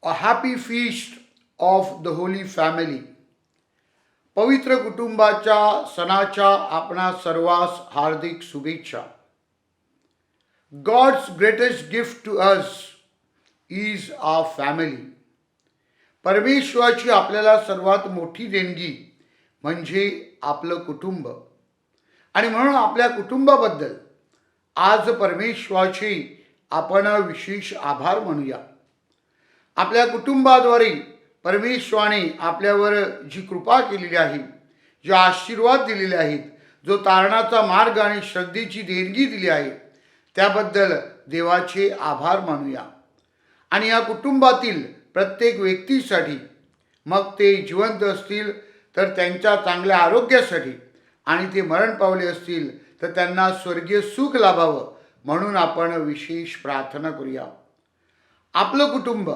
A happy feast of the Holy Family. पवित्र कुटुंबाच्या सणाच्या आपणा सर्वांस हार्दिक शुभेच्छा. God's greatest gift to us is our family. परमेश्वराची आपल्याला सर्वात मोठी देणगी म्हणजे आपलं कुटुंब. आणि म्हणून आपल्या कुटुंबाबद्दल आज परमेश्वराचे आपण विशेष आभार मानूया. आपल्या कुटुंबाद्वारे परमेश्वराने आपल्यावर जी कृपा केलेली आहे, जे आशीर्वाद दिलेले आहेत, जो तारणाचा मार्ग आणि श्रद्धेची देणगी दिली आहे, त्याबद्दल देवाचे आभार मानूया. आणि या कुटुंबातील प्रत्येक व्यक्तीसाठी, मग ते जिवंत असतील तर त्यांच्या चांगल्या आरोग्यासाठी, आणि ते मरण पावले असतील तर त्यांना स्वर्गीय सुख लाभावं म्हणून आपण विशेष प्रार्थना करूया. आपलं कुटुंब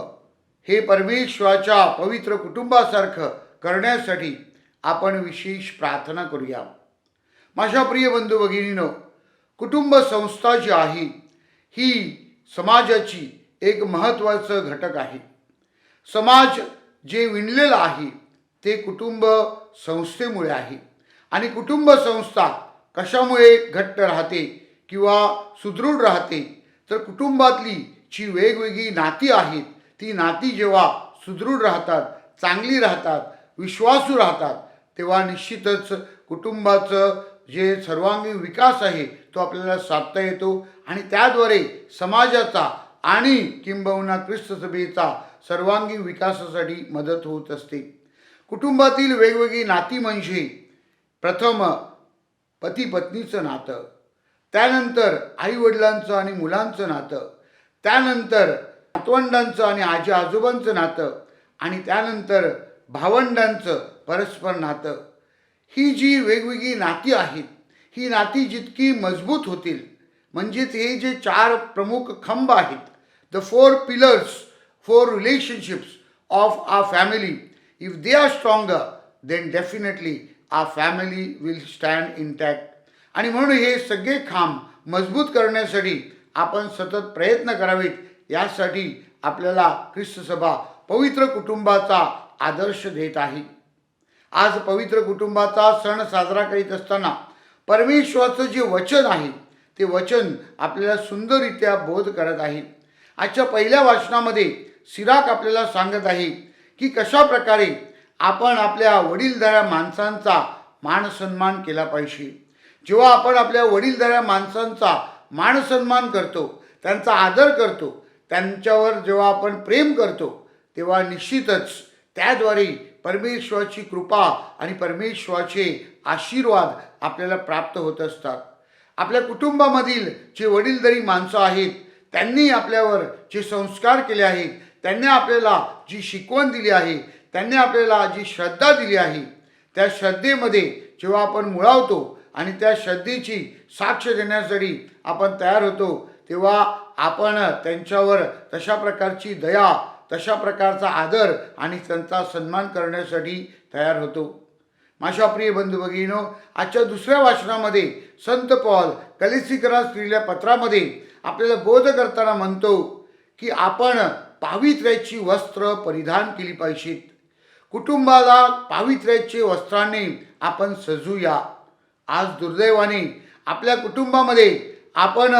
हे परमेश्वराच्या पवित्र कुटुंबासारखं करण्यासाठी आपण विशेष प्रार्थना करूया. माझ्या प्रिय बंधू भगिनींनो, कुटुंब संस्था जी आहे ही समाजाची एक महत्त्वाचं घटक आहे. समाज जे विणलेलं आहे ते कुटुंब संस्थेमुळे आहे. आणि कुटुंब संस्था कशामुळे घट्ट राहते किंवा सुदृढ राहते, तर कुटुंबातली जी वेगवेगळी नाती आहेत, ती नाती जेव्हा सुदृढ राहतात, चांगली राहतात, विश्वासू राहतात, तेव्हा निश्चितच कुटुंबाचं जे सर्वांगीण विकास आहे तो आपल्याला साधता येतो. आणि त्याद्वारे समाजाचा आणि किंबहुना ख्रिस्त सभेचा सर्वांगीण विकासासाठी मदत होत असते. कुटुंबातील वेगवेगळी नाती म्हणजे प्रथम पती पत्नीचं नातं, त्यानंतर आईवडिलांचं आणि मुलांचं नातं, त्यानंतर नातवंडांचं आणि आजी आजोबांचं नातं, आणि त्यानंतर भावंडांचं परस्पर नातं. ही जी वेगवेगळी नाती आहेत, ही नाती जितकी मजबूत होतील, म्हणजेच हे जे 4 प्रमुख खंब आहेत, the 4 pillars for relationships of our family, if they are stronger then definitely our family will stand intact. आणि म्हणून हे सगळे खांब मजबूत करण्यासाठी आपण सतत प्रयत्न करावेत. यासाठी आपल्याला ख्रिस्त सभा पवित्र कुटुंबाचा आदर्श देत आहे. आज पवित्र कुटुंबाचा सण साजरा करीत असताना परमेश्वराचं जे वचन आहे ते वचन आपल्याला सुंदररित्या बोध करत आहे. आजच्या पहिल्या वाचनामध्ये सिराक आपल्याला सांगत आहे की कशा प्रकारे आपण आपल्या वडीलधाऱ्या माणसांचा मान सन्मान केला पाहिजे. जेव्हा आपण आपल्या वडीलधाऱ्या माणसांचा मान सन्मान करतो, त्यांचा आदर करतो, त्यांच्यावर जेव्हा आपण प्रेम करतो, तेव्हा निश्चितच त्याद्वारे परमेश्वराची कृपा आणि परमेश्वराचे आशीर्वाद आपल्याला प्राप्त होत असतात. आपल्या कुटुंबामधील जे वडीलधारी माणसं आहेत, त्यांनी आपल्यावर जे संस्कार केले आहेत, त्यांनी आपल्याला जी शिकवण दिली आहे, त्यांनी आपल्याला जी श्रद्धा दिली आहे, त्या श्रद्धेमध्ये जेव्हा आपण मुळावतो आणि त्या श्रद्धेची साक्ष देण्यासाठी आपण तयार होतो, तेव्हा आपण त्यांच्यावर तशा प्रकारची दया, तशा प्रकारचा आदर आणि त्यांचा सन्मान करण्यासाठी तयार होतो. माझ्या प्रिय बंधू भगिनींनो, आजच्या दुसऱ्या वाचनामध्ये संत पौल कलीसिकरास लिहिलेल्या पत्रामध्ये आपल्याला बोध करताना म्हणतो की आपण पावित्र्याची वस्त्र परिधान केली पाहिजेत. कुटुंबाला पावित्र्याचे वस्त्राने आपण सजूया. आज दुर्दैवाने आपल्या कुटुंबामध्ये आपण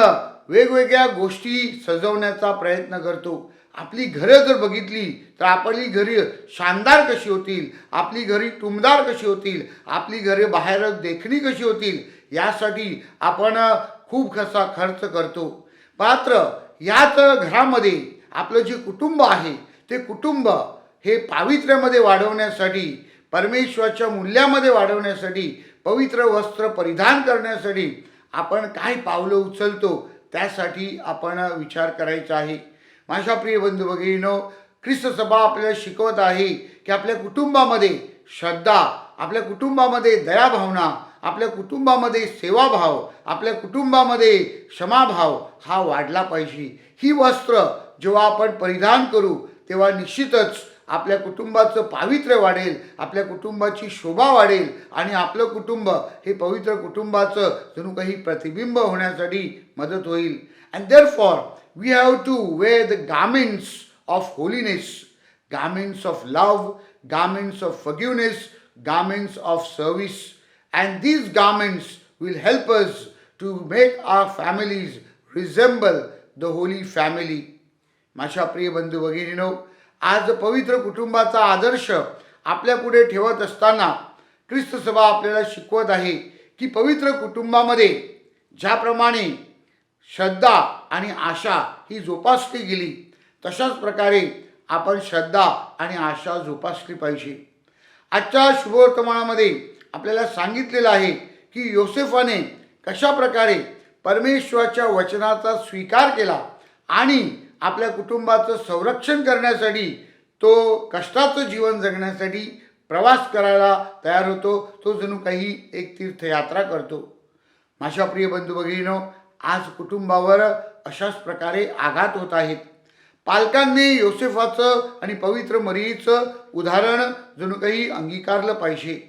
वेगवेगळ्या गोष्टी सजवण्याचा प्रयत्न करतो. आपली घरं जर बघितली तर आपली घरे शानदार कशी होतील, आपली घरी टुमदार कशी होतील, आपली घरे बाहेर देखणी कशी होतील, यासाठी आपण खूप कसा खर्च करतो. मात्र याच घरामध्ये आपलं जे कुटुंब आहे ते कुटुंब हे पावित्र्यामध्ये वाढवण्यासाठी, परमेश्वराच्या मूल्यामध्ये वाढवण्यासाठी, पवित्र वस्त्र परिधान करण्यासाठी आपण काय पावलं उचलतो, त्यासाठी आपण विचार करायचा आहे. माझ्या प्रिय बंधू भगिनींनो, ख्रिस्त सभा आपल्याला शिकवत आहे की आपल्या कुटुंबामध्ये श्रद्धा, आपल्या कुटुंबामध्ये दयाभावना, आपल्या कुटुंबामध्ये सेवाभाव, आपल्या कुटुंबामध्ये क्षमाभाव हा वाढला पाहिजे. ही वस्त्र जेव्हा आपण परिधान करू तेव्हा निश्चितच आपल्या कुटुंबाचं पावित्र्य वाढेल, आपल्या कुटुंबाची शोभा वाढेल, आणि आपलं कुटुंब हे पवित्र कुटुंबाचं जणू काही प्रतिबिंब होण्यासाठी मदत होईल. And therefore we have to wear the garments of holiness garments of love, garments of forgiveness, garments of service. And these garments will help us to make our families resemble the holy family. माझ्या प्रिय बंधू भगिनीनो, आज पवित्र कुटुंबाचा आदर्श आपल्या पुढे ठेवत असताना ख्रिस्त सभा आपल्याला शिकवत आहे की पवित्र कुटुंबामध्ये ज्याप्रमाणे श्रद्धा आणि आशा ही जोपासली गेली, तशाच प्रकारे आपण श्रद्धा आणि आशा जोपासली पाहिजे. आजच्या शुभवर्तमानामध्ये आपल्याला सांगितलेलं आहे की योसेफाने कशा प्रकारे परमेश्वराच्या वचनाचा स्वीकार केला आणि आपल्या कुटुंबाचं संरक्षण करण्यासाठी तो कष्टाचं जीवन जगण्यासाठी प्रवास करायला तयार होतो. तो जणू काही एक तीर्थयात्रा करतो. माझ्या प्रिय बंधू भगिनीनो, आज कुटुंबावर अशाच प्रकारे आघात होत आहेत. पालकांनी योसेफाचं आणि पवित्र मरियेचं उदाहरण जणू काही अंगीकारलं पाहिजे.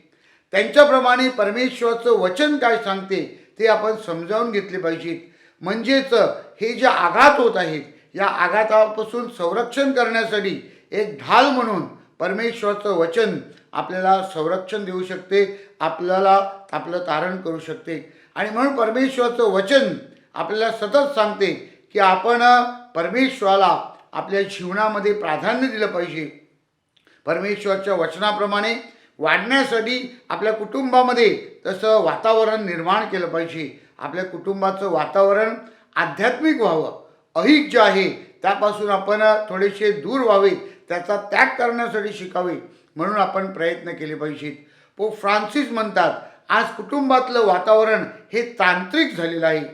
त्यांच्याप्रमाणे परमेश्वराचं वचन काय सांगते ते आपण समजावून घेतले पाहिजेत. म्हणजेच हे जे आघात होत आहेत, या आघातापासून संरक्षण करण्यासाठी एक ढाल म्हणून परमेश्वराचं वचन आपल्याला संरक्षण देऊ शकते, आपल्याला आपलं तारण करू शकते. आणि म्हणून परमेश्वराचं वचन आपल्याला सतत सांगते की आपण परमेश्वराला आपल्या जीवनामध्ये प्राधान्य दिलं पाहिजे. परमेश्वराच्या वचनाप्रमाणे वाढण्यासाठी आपल्या कुटुंबामध्ये तसं वातावरण निर्माण केलं पाहिजे. आपल्या कुटुंबाचं वातावरण आध्यात्मिक व्हावं, अहिक जे आहे त्यापासून आपण थोडेसे दूर व्हावे, त्याचा त्याग करण्यासाठी शिकावे, म्हणून आपण प्रयत्न केले पाहिजेत. पोप फ्रान्सिस म्हणतात, आज कुटुंबातलं वातावरण हे तांत्रिक झालेलं आहे.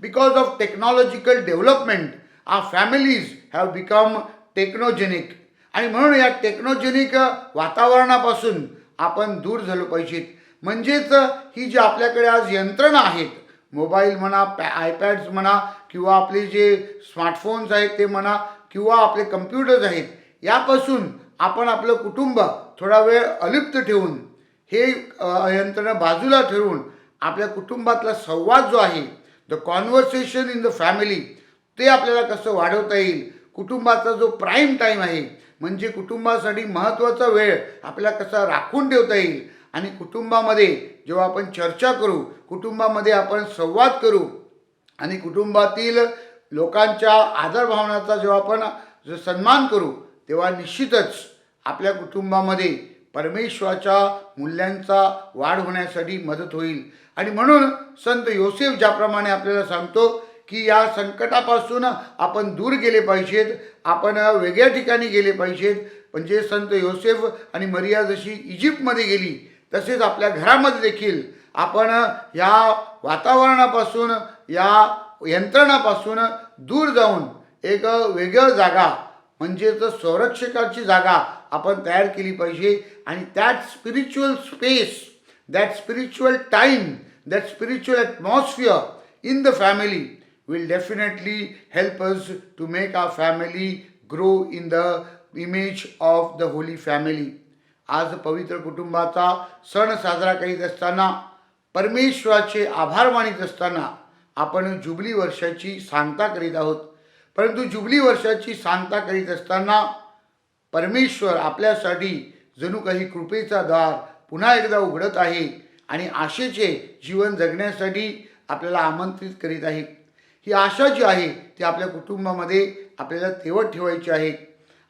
Because of technological development our families have become technogenic. आणि म्हणून या टेक्नोजेनिक वातावरणापासून आपण दूर झालो पाहिजेत. म्हणजेच ही जी आपल्याकडे आज यंत्रणा आहेत, मोबाईल म्हणा, आयपॅड्स म्हणा, किंवा आपले जे स्मार्टफोन्स आहेत ते म्हणा, किंवा आपले कम्प्युटर्स आहेत, यापासून आपण आपलं कुटुंब थोडा वेळ अलिप्त ठेवून, हे यंत्रणा बाजूला ठेवून आपल्या कुटुंबातला संवाद जो आहे, the conversation in the family, ते आपल्याला कसं वाढवता येईल. कुटुंबाचा जो प्राईम टाईम आहे, म्हणजे कुटुंबासाठी महत्त्वाचा वेळ आपल्याला कसा राखून ठेवता येईल. आणि कुटुंबामध्ये जेव्हा आपण चर्चा करू, कुटुंबामध्ये आपण संवाद करू आणि कुटुंबातील लोकांच्या आदरभावनाचा जेव्हा आपण सन्मान करू, तेव्हा निश्चितच आपल्या कुटुंबामध्ये परमेश्वराच्या मूल्यांचा वाढ होण्यासाठी मदत होईल. आणि म्हणून संत योसेफ ज्याप्रमाणे आपल्याला सांगतो की या संकटापासून आपण दूर गेले पाहिजेत, आपण वेगळ्या ठिकाणी गेले पाहिजेत. म्हणजे संत योसेफ आणि मरिया जशी इजिप्तमध्ये गेली, तसेच आपल्या घरामध्ये देखील आपण या वातावरणापासून, या यंत्रणापासून दूर जाऊन एक वेगळं जागा, म्हणजेच संरक्षकाची जागा आपण तयार केली पाहिजे. आणि that spiritual space, that spiritual time, that spiritual atmosphere in the family will definitely help us to make our family grow in the image of the Holy Family. आज पवित्र कुटुंबाचा सण साजरा करीत असताना, परमेश्वराचे आभार मानित असताना आपण जुबली वर्षाची सांगता करीत आहोत. परंतु जुबली वर्षाची सांगता करीत असताना परमेश्वर आपल्यासाठी जणू काही कृपेचा दार पुन्हा एकदा उघडत आहे आणि आशेचे जीवन जगण्यासाठी आपल्याला आमंत्रित करीत आहे. ही आशा जी आहे ती आपल्या कुटुंबामध्ये आपल्याला तेवत ठेवायची आहे.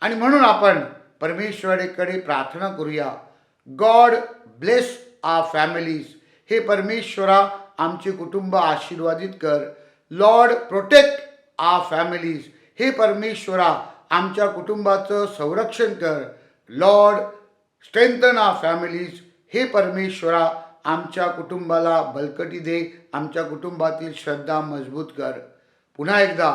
आणि म्हणून आपण परमेश्वराकडे प्रार्थना करूया, गॉड ब्लेस आवर फॅमिलीज. हे परमेश्वरा, आमचे कुटुंब आशीर्वादित कर. लॉर्ड प्रोटेक्ट आवर फॅमिलीज. हे परमेश्वरा, आमच्या कुटुंबाचं संरक्षण कर. लॉर्ड स्ट्रेंथन आवर फॅमिलीज. हे परमेश्वरा, आमच्या कुटुंबाला बलकटी दे, आमच्या कुटुंबातील श्रद्धा मजबूत कर. पुन्हा एकदा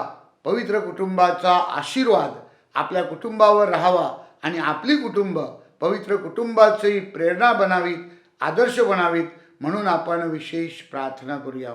पवित्र कुटुंबाचा आशीर्वाद आपल्या कुटुंबावर राहावा आणि आपली कुटुंब पवित्र कुटुंबाची प्रेरणा बनावीत, आदर्श बनावीत, म्हणून आपण विशेष प्रार्थना करूया.